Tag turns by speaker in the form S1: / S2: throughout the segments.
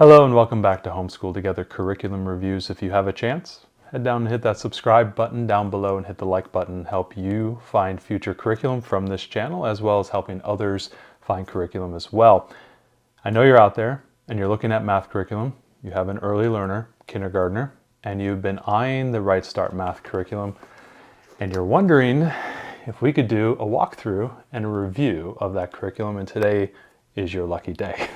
S1: Hello and welcome back to Homeschool Together Curriculum Reviews. If you have a chance, head down and hit that subscribe button down below and hit the like button. Help you find future curriculum from this channel as well as helping others find curriculum as well. I know you're out there and you're looking at math curriculum. You have an early learner, kindergartner, and you've been eyeing the RightStart Math curriculum and you're wondering if we could do a walkthrough and a review of that curriculum, and today is your lucky day.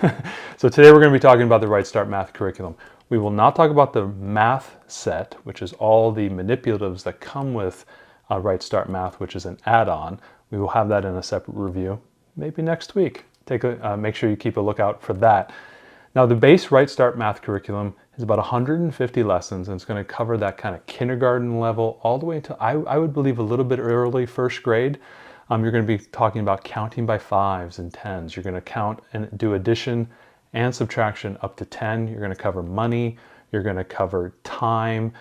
S1: So today we're going to be talking about the RightStart Math curriculum. We will not talk about the math set, which is all the manipulatives that come with RightStart Math, which is an add-on. We will have that in a separate review, maybe next week. Make sure you keep a lookout for that. Now the base RightStart Math curriculum is about 150 lessons, and it's going to cover that kind of kindergarten level all the way to, I would believe, a little bit early first grade. You're going to be talking about counting by 5s and 10s. You're going to count and do addition and subtraction up to 10. You're going to cover money. You're going to cover time.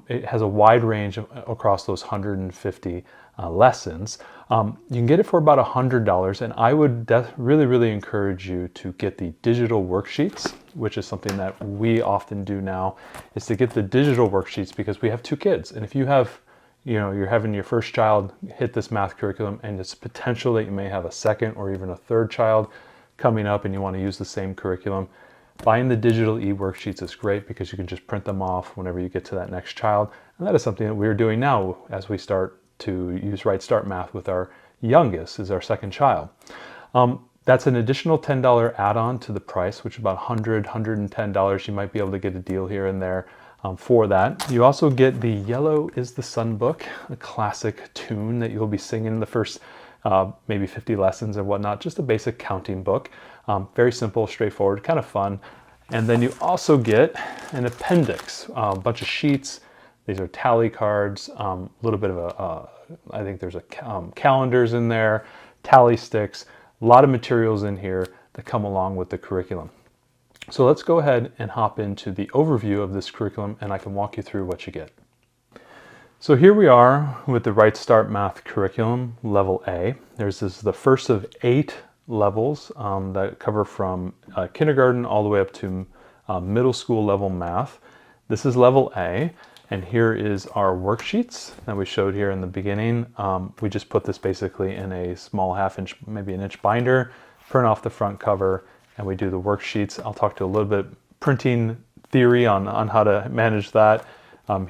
S1: It has a wide range across those 150 lessons. You can get it for about $100, and I would really encourage you to get the digital worksheets, which is something that we often do now, is to get the digital worksheets because we have 2 kids. And if you have you're having your first child hit this math curriculum, and it's potential that you may have a second or even a third child coming up and you want to use the same curriculum. Buying the digital e-worksheets is great because you can just print them off whenever you get to that next child. And that is something that we're doing now as we start to use RightStart Math with our youngest, is our second child. That's an additional $10 add-on to the price, which is about $100, $110. You might be able to get a deal here and there for that. You also get the Yellow is the Sun book, a classic tune that you'll be singing in the first maybe 50 lessons and whatnot, just a basic counting book. Very simple, straightforward, kind of fun. And then you also get an appendix, a bunch of sheets. These are tally cards, a little bit of I think there's calendars in there, tally sticks, a lot of materials in here that come along with the curriculum. So let's go ahead and hop into the overview of this curriculum, and I can walk you through what you get. So here we are with the RightStart Math curriculum, Level A. This is the first of 8 levels that cover from kindergarten all the way up to middle school level math. This is Level A, and here is our worksheets that we showed here in the beginning. We just put this basically in a small 1/2 inch, maybe an inch binder, print off the front cover, and we do the worksheets. I'll talk to a little bit printing theory on how to manage that.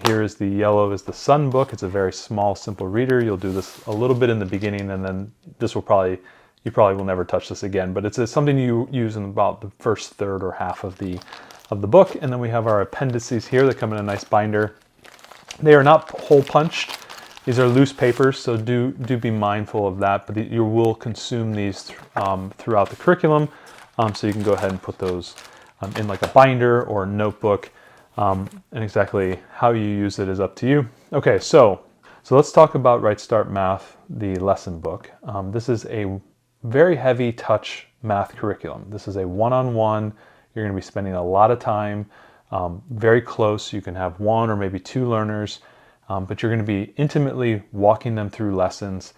S1: Here is the Yellow is the Sun book. It's a very small, simple reader. You'll do this a little bit in the beginning, and then you probably will never touch this again, but it's something you use in about the first third or half of the book. And then we have our appendices here that come in a nice binder. They are not hole punched. These are loose papers, so do be mindful of that, but you will consume these throughout the curriculum. So you can go ahead and put those in like a binder or a notebook, and exactly how you use it is up to you. Okay, so let's talk about RightStart Math, the lesson book. This is a very heavy touch math curriculum. This is a one-on-one. You're going to be spending a lot of time, very close. You can have 1 or maybe 2 learners, but you're going to be intimately walking them through lessons,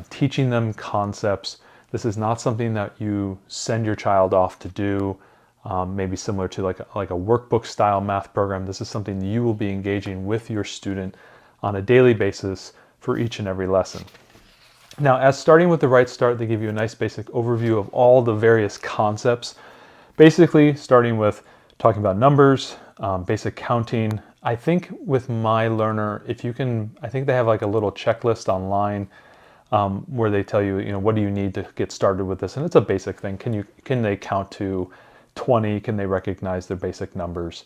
S1: teaching them concepts. This is not something that you send your child off to do, maybe similar to like a workbook style math program. This is something you will be engaging with your student on a daily basis for each and every lesson. Now, as starting with the RightStart, they give you a nice basic overview of all the various concepts. Basically, starting with talking about numbers, basic counting. I think with my learner, I think they have like a little checklist online where they tell you, what do you need to get started with this? And it's a basic thing. Can they count to 20? Can they recognize their basic numbers?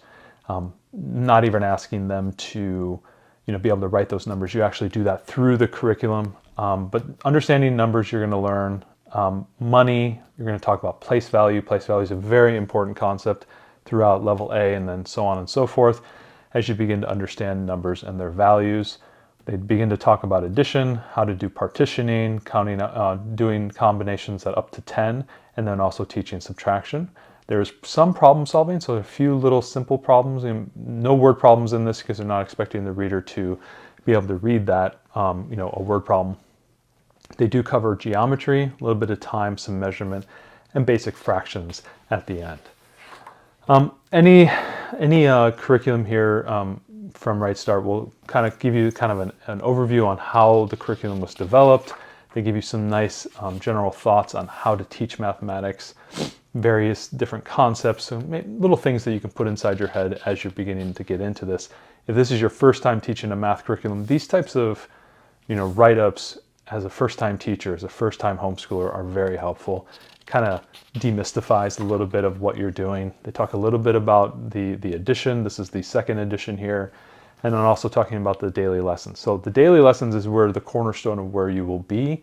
S1: Not even asking them to, be able to write those numbers. You actually do that through the curriculum. But understanding numbers, you're going to learn. Money, you're going to talk about place value. Place value is a very important concept throughout Level A, and then so on and so forth. As you begin to understand numbers and their values, they begin to talk about addition, how to do partitioning, counting, doing combinations at up to 10, and then also teaching subtraction. There's some problem solving, so a few little simple problems, and no word problems in this because they're not expecting the reader to be able to read that, a word problem. They do cover geometry, a little bit of time, some measurement, and basic fractions at the end. Any curriculum here from RightStart will kind of give you kind of an overview on how the curriculum was developed. They give you some nice general thoughts on how to teach mathematics, various different concepts, so little things that you can put inside your head as you're beginning to get into this. If this is your first time teaching a math curriculum, these types of write-ups as a first-time teacher, as a first-time homeschooler, are very helpful. Kind of demystifies a little bit of what you're doing. They talk a little bit about the edition. This is the second edition here. And then also talking about the daily lessons. So the daily lessons is where the cornerstone of where you will be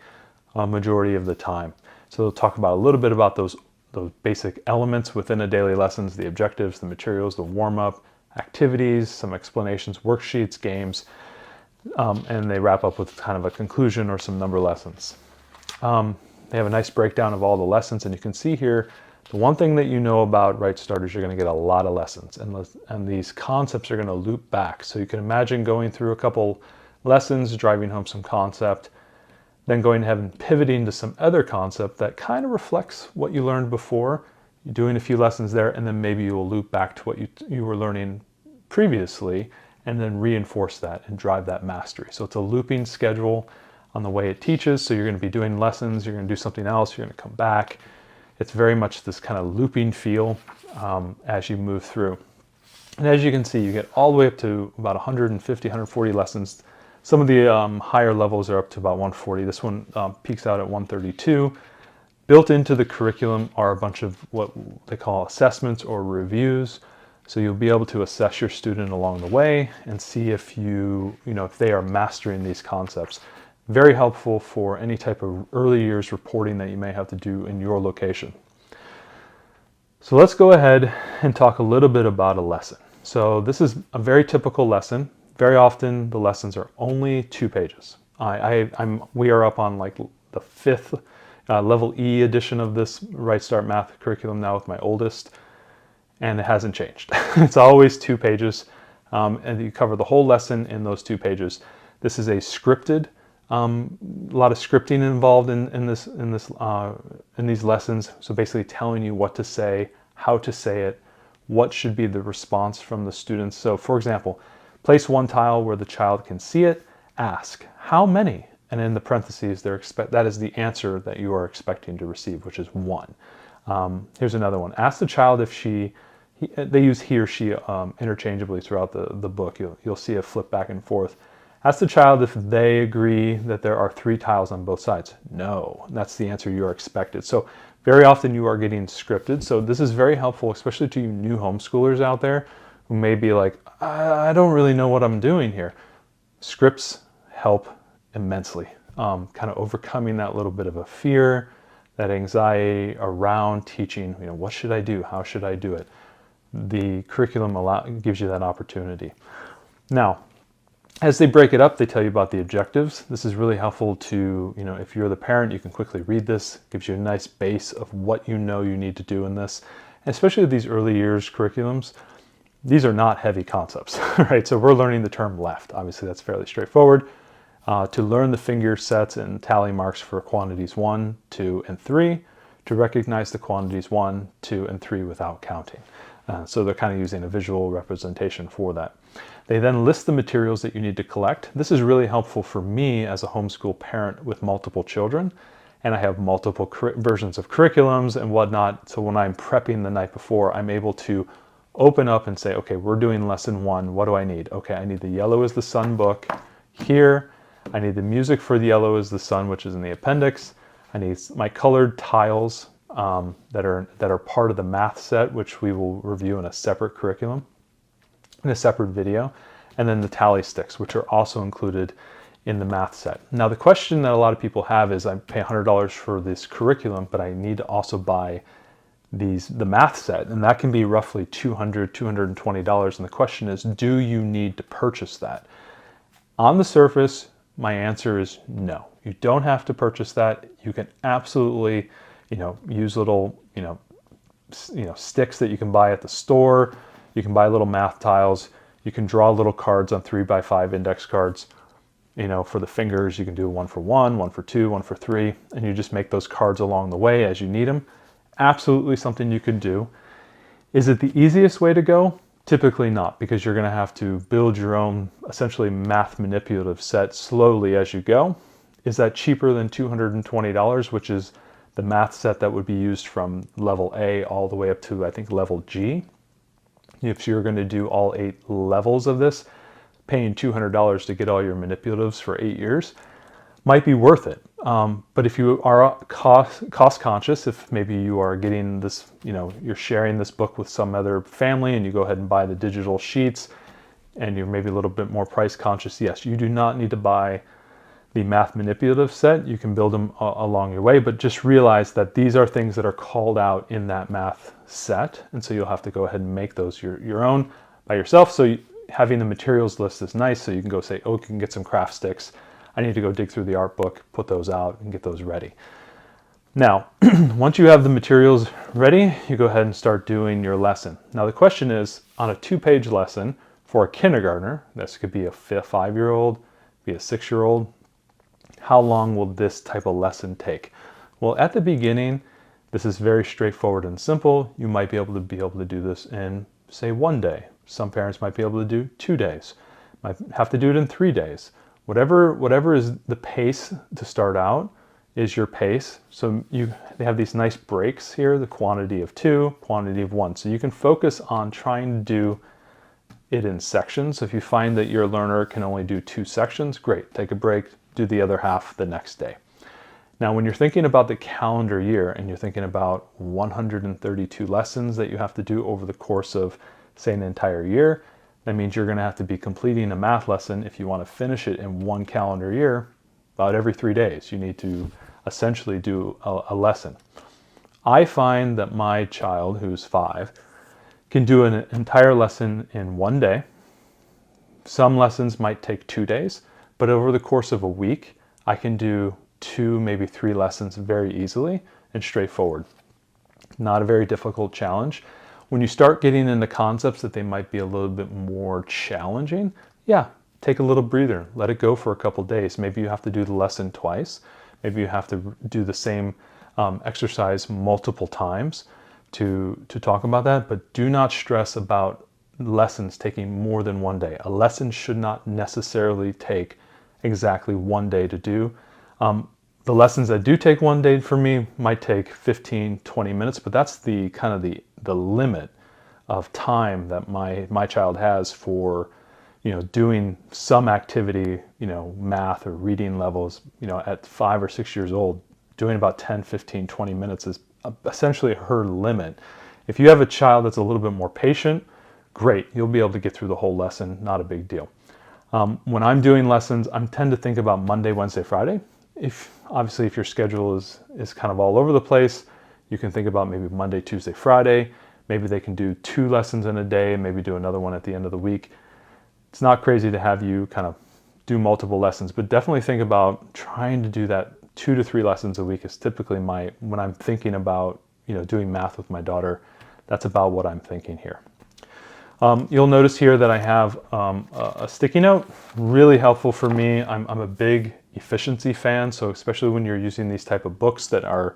S1: a majority of the time. So they'll talk about a little bit about those basic elements within a daily lessons, the objectives, the materials, the warm-up, activities, some explanations, worksheets, games, and they wrap up with kind of a conclusion or some number lessons. They have a nice breakdown of all the lessons, and you can see here, the one thing that you know about RightStart is you're going to get a lot of lessons, and these concepts are going to loop back. So you can imagine going through a couple lessons, driving home some concept, then going ahead and pivoting to some other concept that kind of reflects what you learned before. You're doing a few lessons there, and then maybe you will loop back to what you were learning previously, and then reinforce that and drive that mastery. So it's a looping schedule on the way it teaches. So you're going to be doing lessons, you're going to do something else, you're going to come back. It's very much this kind of looping feel as you move through. And as you can see, you get all the way up to about 150, 140 lessons. Some of the higher levels are up to about 140. This one peaks out at 132. Built into the curriculum are a bunch of what they call assessments or reviews. So you'll be able to assess your student along the way and see if if they are mastering these concepts. Very helpful for any type of early years reporting that you may have to do in your location. So let's go ahead and talk a little bit about a lesson. So this is a very typical lesson. Very often the lessons are only 2 pages. We are up on like the 5th level E edition of this RightStart Math curriculum now with my oldest, and it hasn't changed. It's always 2 pages, and you cover the whole lesson in those 2 pages. This is a scripted. A lot of scripting involved in these lessons. So basically telling you what to say, how to say it, what should be the response from the students. So for example, place one tile where the child can see it, ask, how many? And in the parentheses, that is the answer that you are expecting to receive, which is 1. Here's another one. Ask the child if they use he or she interchangeably throughout the book. You'll see a flip back and forth. Ask the child if they agree that there are 3 tiles on both sides. No, that's the answer you are expected. So very often you are getting scripted. So this is very helpful, especially to you new homeschoolers out there who may be like, I don't really know what I'm doing here. Scripts help immensely, kind of overcoming that little bit of a fear, that anxiety around teaching. What should I do? How should I do it? The curriculum gives you that opportunity. Now, as they break it up, they tell you about the objectives. This is really helpful to, if you're the parent, you can quickly read this. It gives you a nice base of what you need to do in this. And especially with these early years curriculums, these are not heavy concepts, right? So we're learning the term left. Obviously, that's fairly straightforward. To learn the finger sets and tally marks for quantities 1, 2, and 3. To recognize the quantities 1, 2, and 3 without counting. So they're kind of using a visual representation for that. They then list the materials that you need to collect. This is really helpful for me as a homeschool parent with multiple children, and I have multiple versions of curriculums and whatnot. So when I'm prepping the night before, I'm able to open up and say, okay, we're doing lesson 1. What do I need? Okay, I need the Yellow is the Sun book here. I need the music for the Yellow is the Sun, which is in the appendix. I need my colored tiles that are part of the math set, which we will review in a separate curriculum, in a separate video, and then the tally sticks, which are also included in the math set. Now, the question that a lot of people have is, I pay $100 for this curriculum, but I need to also buy the math set, and that can be roughly $200, $220. And the question is, do you need to purchase that? On the surface, my answer is no. You don't have to purchase that. You can absolutely, use little, sticks that you can buy at the store. You can buy little math tiles. You can draw little cards on 3x5 index cards. For the fingers, you can do 1 for 1, 1 for 2, 1 for 3, and you just make those cards along the way as you need them. Absolutely something you can do. Is it the easiest way to go? Typically not, because you're going to have to build your own essentially math manipulative set slowly as you go. Is that cheaper than $220, which is the math set that would be used from level A all the way up to, I think, level G? If you're going to do all 8 levels of this, paying $200 to get all your manipulatives for 8 years might be worth it. But if you are cost conscious, if maybe you are getting this, you're sharing this book with some other family and you go ahead and buy the digital sheets and you're maybe a little bit more price conscious, yes, you do not need to buy the math manipulative set. You can build them along your way, but just realize that these are things that are called out in that math set. And so you'll have to go ahead and make those your own by yourself. So having the materials list is nice. So you can go say, oh, you can get some craft sticks. I need to go dig through the art book, put those out and get those ready. Now, once you have the materials ready, you go ahead and start doing your lesson. Now the question is, on a 2-page lesson for a kindergartner, this could be a 5-year-old, be a 6-year-old, how long will this type of lesson take? Well, at the beginning, this is very straightforward and simple. You might be able to do this in, say, 1 day. Some parents might be able to do 2 days. Might have to do it in 3 days. Whatever is the pace to start out is your pace. So they have these nice breaks here, the quantity of 2, quantity of 1. So you can focus on trying to do it in sections. So if you find that your learner can only do 2 sections, great, take a break, do the other half the next day. Now, when you're thinking about the calendar year and you're thinking about 132 lessons that you have to do over the course of, say, an entire year, that means you're going to have to be completing a math lesson if you want to finish it in 1 calendar year. About every 3 days, you need to essentially do a lesson. I find that my child, who's 5, can do an entire lesson in 1 day. Some lessons might take 2 days, but over the course of a week, I can do 2, maybe 3 lessons very easily and straightforward. Not a very difficult challenge. When you start getting into concepts that they might be a little bit more challenging, yeah, take a little breather, let it go for a couple days. Maybe you have to do the lesson twice. Maybe you have to do the same exercise multiple times to talk about that, but do not stress about lessons taking more than 1 day. A lesson should not necessarily take exactly 1 day to do. The lessons that do take 1 day for me might take 15, 20 minutes, but that's the kind of the limit of time that my child has for, doing some activity, math or reading levels, at 5 or 6 years old, doing about 10, 15, 20 minutes is essentially her limit. If you have a child that's a little bit more patient, great, you'll be able to get through the whole lesson, not a big deal. When I'm doing lessons, I tend to think about Monday, Wednesday, Friday. Obviously, if your schedule is kind of all over the place, you can think about maybe Monday, Tuesday, Friday. Maybe they can do 2 lessons in a day, maybe do another one at the end of the week. It's not crazy to have you kind of do multiple lessons, but definitely think about trying to do that 2 to 3 lessons a week is typically when I'm thinking about, doing math with my daughter, that's about what I'm thinking here. You'll notice here that I have a sticky note, really helpful for me. I'm a big efficiency fan, so especially when you're using these type of books that are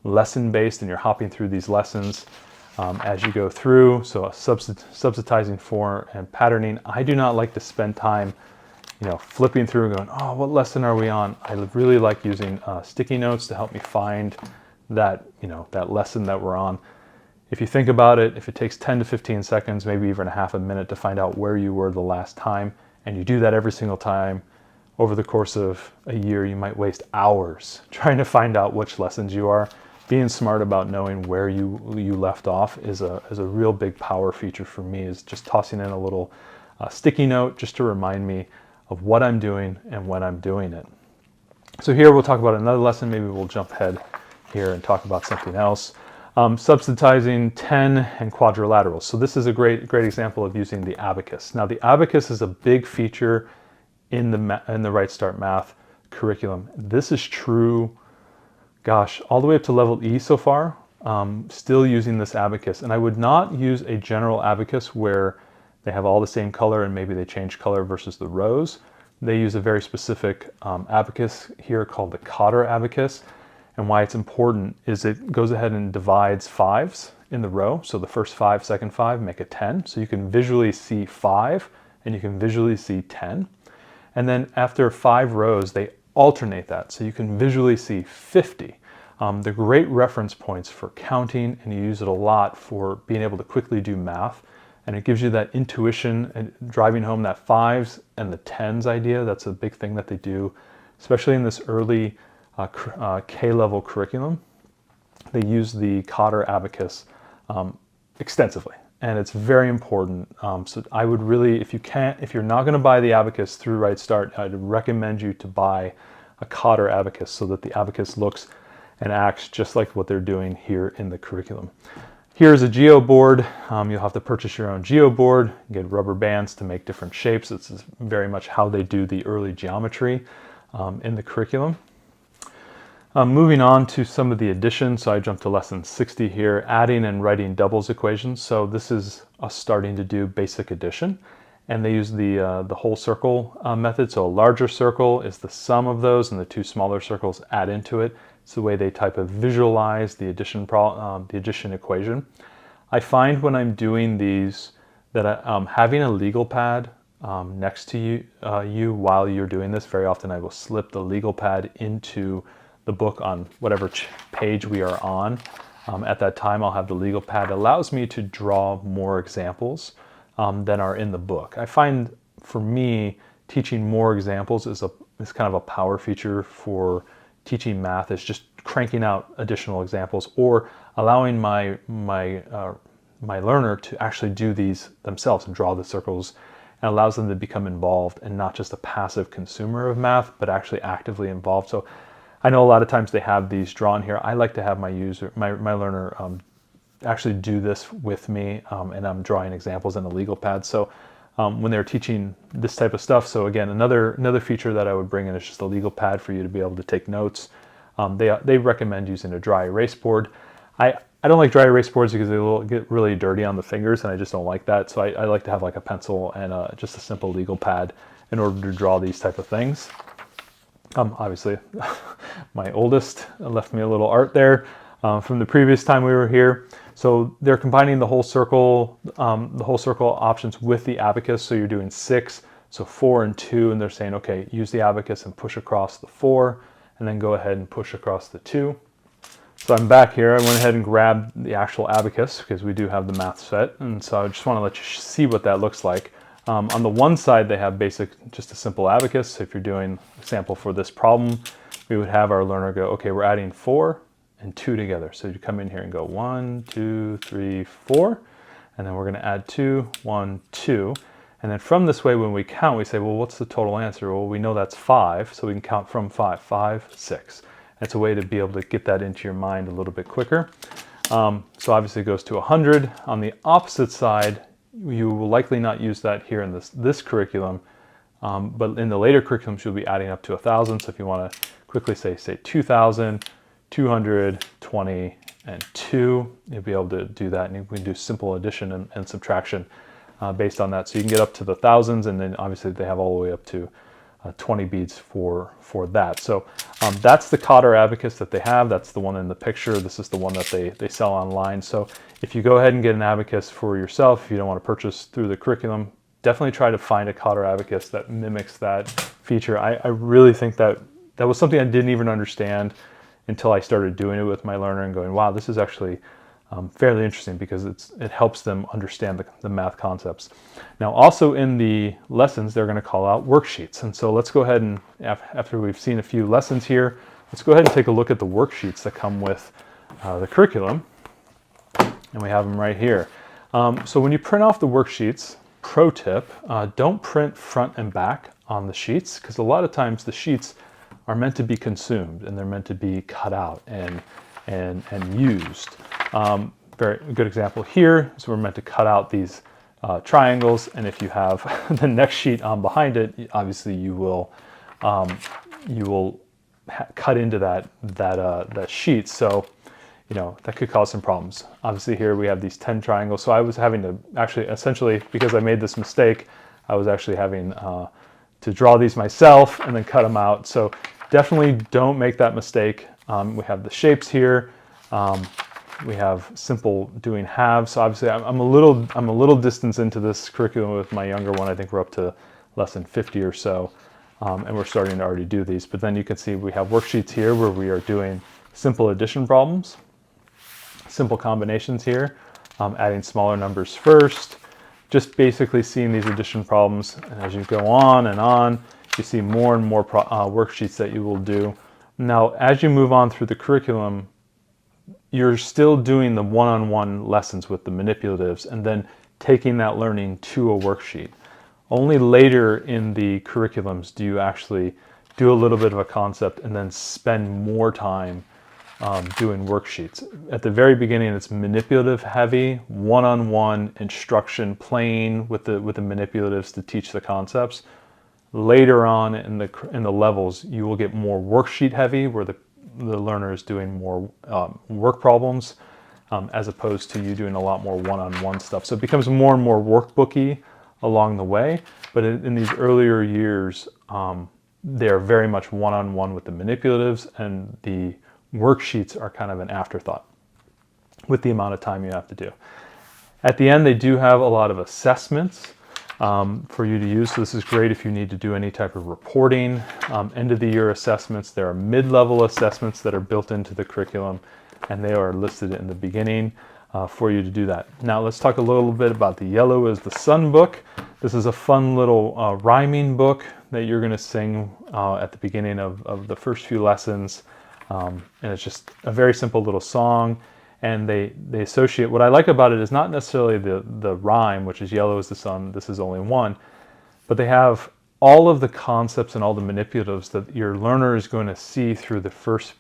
S1: lesson-based and you're hopping through these lessons as you go through, so subsidizing for and patterning. I do not like to spend time, flipping through and going, oh, what lesson are we on? I really like using sticky notes to help me find that, that lesson that we're on. If you think about it, if it takes 10 to 15 seconds, maybe even a half a minute to find out where you were the last time, and you do that every single time over the course of a year, you might waste hours trying to find out which lessons you are. Being smart about knowing where you left off is a real big power feature for me, is just tossing in a little sticky note just to remind me of what I'm doing and when I'm doing it. So here we'll talk about another lesson. Maybe we'll jump ahead here and talk about something else. Subsidizing 10 and quadrilaterals. So this is a great example of using the abacus. Now the abacus is a big feature in the RightStart Math curriculum. This is true, gosh, all the way up to level E so far, still using this abacus. And I would not use a general abacus where they have all the same color and maybe they change color versus the rows. They use a very specific abacus here called the Cotter abacus. And why it's important is it goes ahead and divides 5s in the row. So the first 5, second 5 make a 10. So you can visually see 5 and you can visually see 10. And then after 5 rows, they alternate that. So you can visually see 50. They're great reference points for counting, and you use it a lot for being able to quickly do math. And it gives you that intuition and driving home that 5s and the 10s idea. That's a big thing that they do, especially in this early K-level curriculum. They use the Cotter abacus extensively, and it's very important. So I would really, if you're not going to buy the abacus through RightStart, I'd recommend you to buy a Cotter abacus so that the abacus looks and acts just like what they're doing here in the curriculum. Here's a geo board. You'll have to purchase your own geo board, get rubber bands to make different shapes. This is very much how they do the early geometry in the curriculum. Moving on to some of the addition, so I jumped to lesson 60 here, adding and writing doubles equations. So this is us starting to do basic addition, and they use the whole circle method. So a larger circle is the sum of those, and the 2 smaller circles add into it. It's the way they type of visualize the addition equation. I find when I'm doing these that having a legal pad next to you while you're doing this, very often I will slip the legal pad into the book on whatever page we are on. At that time, I'll have the legal pad. It allows me to draw more examples than are in the book. I find for me, teaching more examples is kind of a power feature for teaching math, is just cranking out additional examples or allowing my learner to actually do these themselves and draw the circles, and allows them to become involved and not just a passive consumer of math, but actually actively involved. So I know a lot of times they have these drawn here. I like to have my learner actually do this with me, and I'm drawing examples in a legal pad. So when they're teaching this type of stuff, so again, another feature that I would bring in is just a legal pad for you to be able to take notes. They recommend using a dry erase board. I don't like dry erase boards because they will get really dirty on the fingers, and I just don't like that. So I like to have like a pencil and just a simple legal pad in order to draw these type of things. Obviously, my oldest left me a little art there from the previous time we were here. So they're combining the whole circle options with the abacus. So you're doing 6, so 4 and 2, and they're saying, okay, use the abacus and push across the 4, and then go ahead and push across the 2. So I'm back here. I went ahead and grabbed the actual abacus because we do have the math set, and so I just want to let you see what that looks like. On the one side, they have just a simple abacus. So if you're doing a sample for this problem, we would have our learner go, okay, we're adding 4 and 2 together. So you come in here and go 1, 2, 3, 4, and then we're going to add 2, 1, 2. And then from this way, when we count, we say, well, what's the total answer? Well, we know that's 5, so we can count from 5, 5, 6. It's a way to be able to get that into your mind a little bit quicker. So obviously it goes to 100. On the opposite side, you will likely not use that here in this curriculum, but in the later curriculums, you'll be adding up to 1,000. So if you want to quickly say 2,000, 220, and 2, you'll be able to do that, and you can do simple addition and subtraction based on that. So you can get up to the thousands, and then obviously they have all the way up to 20 beads for that. So that's the Cotter abacus that they have. That's the one in the picture. This is the one that they sell online. So if you go ahead and get an abacus for yourself, if you don't want to purchase through the curriculum, definitely try to find a Cotter abacus that mimics that feature. I really think that was something I didn't even understand until I started doing it with my learner and going, wow, this is actually fairly interesting because it helps them understand the math concepts. Now, also in the lessons, they're going to call out worksheets. And so let's go ahead and, after we've seen a few lessons here, let's go ahead and take a look at the worksheets that come with the curriculum. And we have them right here. So when you print off the worksheets, pro tip, don't print front and back on the sheets, because a lot of times the sheets are meant to be consumed and they're meant to be cut out and used. Very good example here is we're meant to cut out these triangles, and if you have the next sheet on behind it, obviously you will cut into that sheet. So that could cause some problems. Obviously here we have these 10 triangles. So I was having to actually, essentially, because I made this mistake, I was actually having to draw these myself and then cut them out. So definitely don't make that mistake. We have the shapes here. We have simple doing halves. So obviously I'm a little distance into this curriculum with my younger one. I think we're up to lesson 50 or so, and we're starting to already do these. But then you can see we have worksheets here where we are doing simple addition problems, simple combinations here, adding smaller numbers first, just basically seeing these addition problems. And as you go on, you see more and more worksheets that you will do. Now, as you move on through the curriculum, you're still doing the one-on-one lessons with the manipulatives and then taking that learning to a worksheet. Only later in the curriculums do you actually do a little bit of a concept and then spend more time doing worksheets. At the very beginning, it's manipulative heavy, one-on-one instruction, playing with the manipulatives to teach the concepts. Later on in the levels, you will get more worksheet heavy, where the learner is doing more work problems, as opposed to you doing a lot more one-on-one stuff. So it becomes more and more workbooky along the way. But in these earlier years, they're very much one-on-one with the manipulatives, and the worksheets are kind of an afterthought with the amount of time you have to do. At the end, they do have a lot of assessments for you to use. So this is great if you need to do any type of reporting. End of the year assessments. There are mid-level assessments that are built into the curriculum, and they are listed in the beginning for you to do that. Now let's talk a little bit about the Yellow is the Sun book. This is a fun little rhyming book that you're going to sing at the beginning of the first few lessons. And it's just a very simple little song. And they associate, what I like about it is not necessarily the rhyme, which is yellow is the sun, this is only one, but they have all of the concepts and all the manipulatives that your learner is going to see through the first,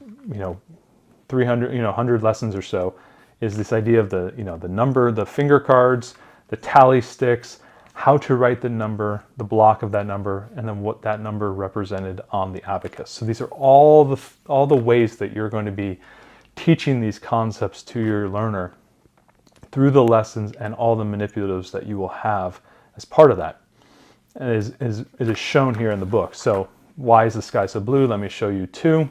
S1: 300, 100 lessons or so, is this idea of the number, the finger cards, the tally sticks, how to write the number, the block of that number, and then what that number represented on the abacus. So these are all the ways that you're going to be teaching these concepts to your learner through the lessons and all the manipulatives that you will have as part of that. And it is shown here in the book. So why is the sky so blue? Let me show you two.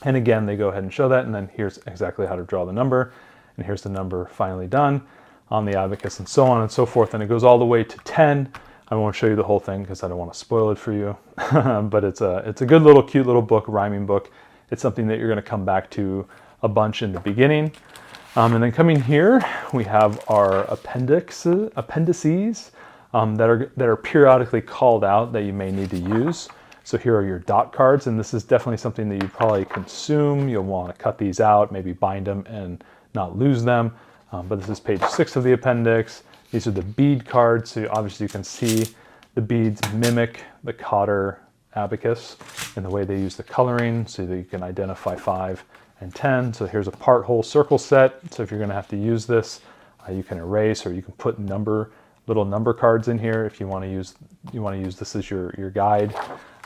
S1: And again, they go ahead and show that, and then here's exactly how to draw the number, and here's the number finally done on the abacus, and so on and so forth. And it goes all the way to 10. I won't show you the whole thing because I don't want to spoil it for you. But it's a good little, cute little book, rhyming book. It's something that you're going to come back to a bunch in the beginning. And then coming here, we have our appendices that are periodically called out that you may need to use. So here are your dot cards, and this is definitely something that you probably consume. You'll want to cut these out, maybe bind them and not lose them. But this is page 6 of the appendix. These are the bead cards, so obviously you can see the beads mimic the Cotter abacus in the way they use the coloring, so that you can identify 5 and 10. So here's a part whole circle set. So if you're going to have to use this, you can erase, or you can put little number cards in here if you want to use this as your guide.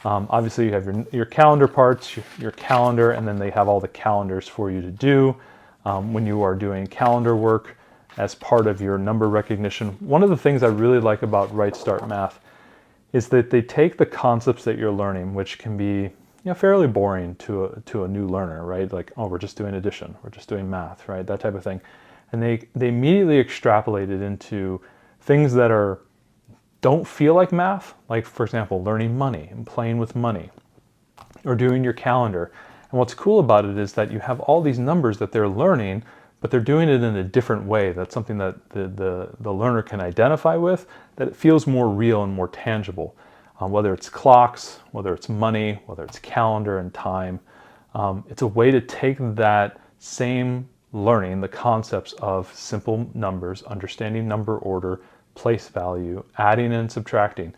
S1: Obviously you have your calendar parts, your calendar, and then they have all the calendars for you to do when you are doing calendar work as part of your number recognition. One of the things I really like about RightStart Math is that they take the concepts that you're learning, which can be fairly boring to a new learner, right? Like, oh, we're just doing addition, we're just doing math, right? That type of thing. And they immediately extrapolate it into things that don't feel like math, like, for example, learning money and playing with money, or doing your calendar. And what's cool about it is that you have all these numbers that they're learning, but they're doing it in a different way. That's something that the learner can identify with, that it feels more real and more tangible. Whether it's clocks, whether it's money, whether it's calendar and time. It's a way to take that same learning, the concepts of simple numbers, understanding number order, place value, adding and subtracting,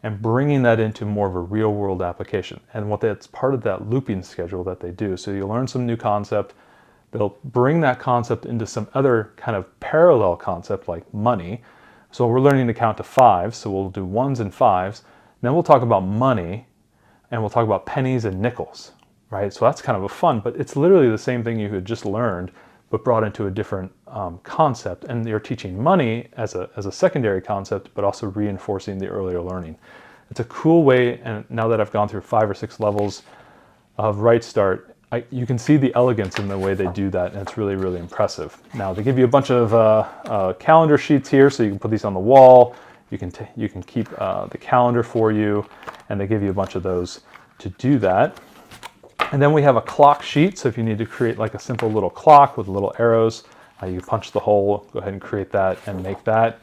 S1: and bringing that into more of a real world application. And that's part of that looping schedule that they do. So you learn some new concept, they'll bring that concept into some other kind of parallel concept like money. So we're learning to count to 5, so we'll do 1s and 5s. Then we'll talk about money, and we'll talk about pennies and nickels, right? So that's kind of a fun, but it's literally the same thing you had just learned, but brought into a different concept. And you're teaching money as a secondary concept, but also reinforcing the earlier learning. It's a cool way, and now that I've gone through 5 or 6 levels of RightStart, you can see the elegance in the way they do that, and it's really, really impressive. Now, they give you a bunch of calendar sheets here, so you can put these on the wall. You can keep the calendar for you, and they give you a bunch of those to do that. And then we have a clock sheet, so if you need to create like a simple little clock with little arrows, you punch the hole, go ahead and create that and make that.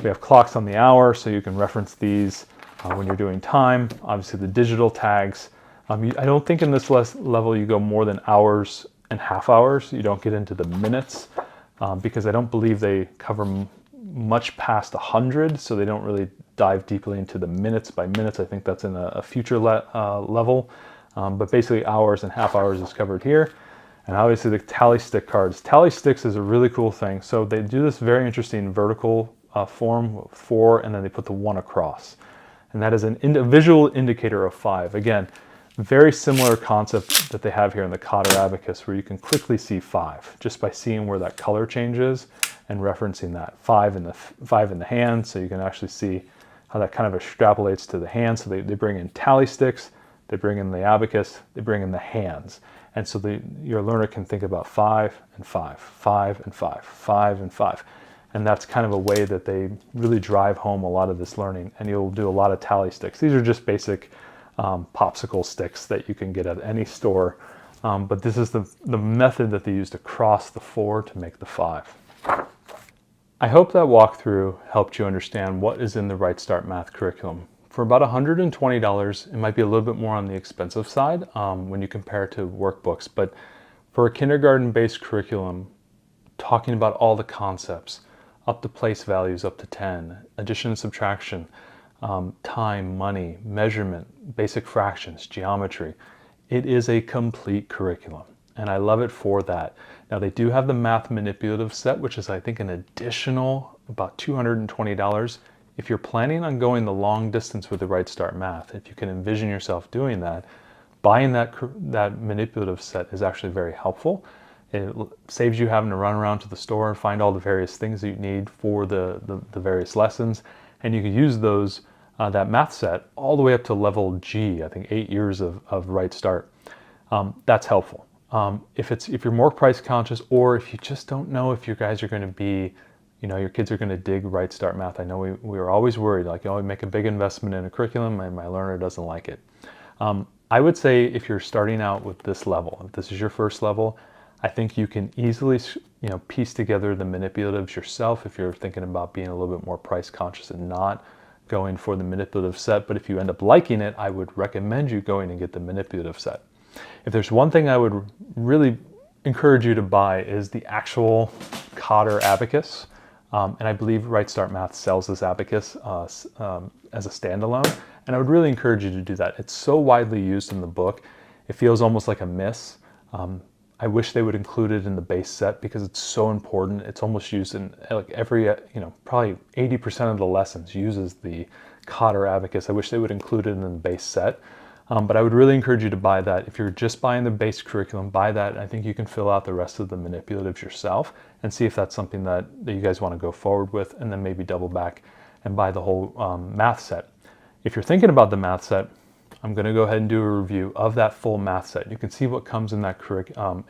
S1: We have clocks on the hour, so you can reference these when you're doing time. Obviously the digital tags. I don't think in this level you go more than hours and half hours. You don't get into the minutes because I don't believe they cover much past 100, so they don't really dive deeply into the minutes by minutes. I think that's in a future level, but basically hours and half hours is covered here. And obviously the tally stick cards. Tally sticks is a really cool thing. So they do this very interesting vertical form, 4, and then they put the 1 across. And that is a visual indicator of 5. Again, very similar concept that they have here in the Cotter Abacus, where you can quickly see 5 just by seeing where that color changes and referencing that 5 in the hand. So you can actually see how that kind of extrapolates to the hand. So they bring in tally sticks, they bring in the abacus, they bring in the hands. And so your learner can think about 5 and 5, 5 and 5, 5 and 5. And that's kind of a way that they really drive home a lot of this learning. And you'll do a lot of tally sticks. These are just basic popsicle sticks that you can get at any store. But this is the method that they use to cross the 4 to make the 5. I hope that walkthrough helped you understand what is in the RightStart Math curriculum. For about $120, it might be a little bit more on the expensive side when you compare it to workbooks. But for a kindergarten-based curriculum, talking about all the concepts, up to place values up to 10, addition and subtraction, time, money, measurement, basic fractions, geometry. It is a complete curriculum, and I love it for that. Now they do have the math manipulative set, which is I think an additional about $220. If you're planning on going the long distance with the RightStart Math, if you can envision yourself doing that, buying that manipulative set is actually very helpful. It saves you having to run around to the store and find all the various things that you need for the various lessons. And you can use those, that math set all the way up to level G, I think 8 years of RightStart. That's helpful. If you're more price conscious, or if you just don't know if you guys are going to be, your kids are going to dig RightStart Math. I know we were always worried, like, we make a big investment in a curriculum and my learner doesn't like it. I would say if you're starting out with this level, if this is your first level, I think you can easily, piece together the manipulatives yourself if you're thinking about being a little bit more price conscious and not going for the manipulative set. But if you end up liking it, I would recommend you going and get the manipulative set. If there's one thing I would really encourage you to buy is the actual Cotter Abacus. And I believe RightStart Math sells this abacus as a standalone. And I would really encourage you to do that. It's so widely used in the book, it feels almost like a miss. I wish they would include it in the base set because it's so important. It's almost used in like every, probably 80% of the lessons uses the Cotter Abacus. I wish they would include it in the base set. But I would really encourage you to buy that. If you're just buying the base curriculum, buy that. I think you can fill out the rest of the manipulatives yourself and see if that's something that you guys want to go forward with, and then maybe double back and buy the whole math set. If you're thinking about the math set, I'm going to go ahead and do a review of that full math set. You can see what comes in that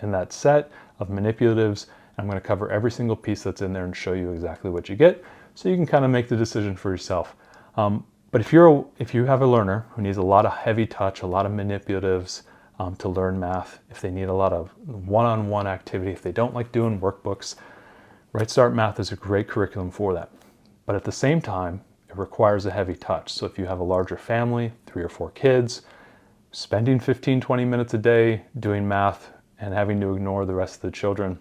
S1: in that set of manipulatives. I'm going to cover every single piece that's in there and show you exactly what you get, so you can kind of make the decision for yourself. But if you have a learner who needs a lot of heavy touch, a lot of manipulatives to learn math, if they need a lot of one-on-one activity, if they don't like doing workbooks, RightStart Math is a great curriculum for that. But at the same time, it requires a heavy touch. So if you have a larger family, 3 or 4 kids, spending 15-20 minutes a day doing math and having to ignore the rest of the children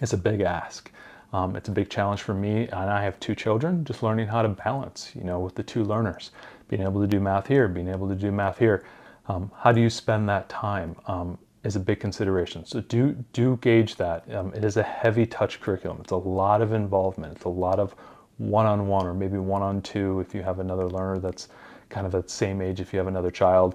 S1: is a big ask. It's a big challenge for me, and I have 2 children, just learning how to balance, with the 2 learners, being able to do math here, being able to do math here. How do you spend that time is a big consideration. So do gauge that. It is a heavy touch curriculum. It's a lot of involvement. It's a lot of one-on-one, or maybe one-on-2 if you have another learner that's kind of at the same age, if you have another child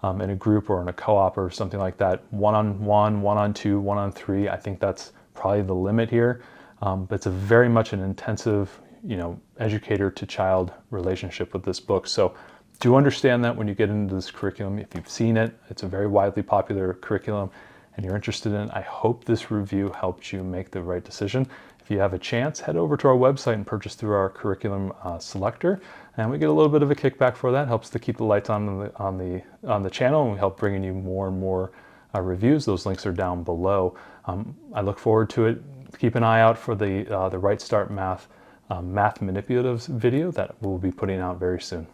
S1: in a group or in a co-op or something like that. One-on-1, one-on-2, one-on-3, I think that's probably the limit here. But it's very much an intensive, educator to child relationship with this book. So do understand that when you get into this curriculum. If you've seen it, it's a very widely popular curriculum. and you're interested in. I hope this review helped you make the right decision. If you have a chance, head over to our website and purchase through our curriculum selector, and we get a little bit of a kickback for that. Helps to keep the lights on the channel, and we help bringing you more and more reviews. Those links are down below. I look forward to it. Keep an eye out for the RightStart Math Math Manipulatives video that we'll be putting out very soon.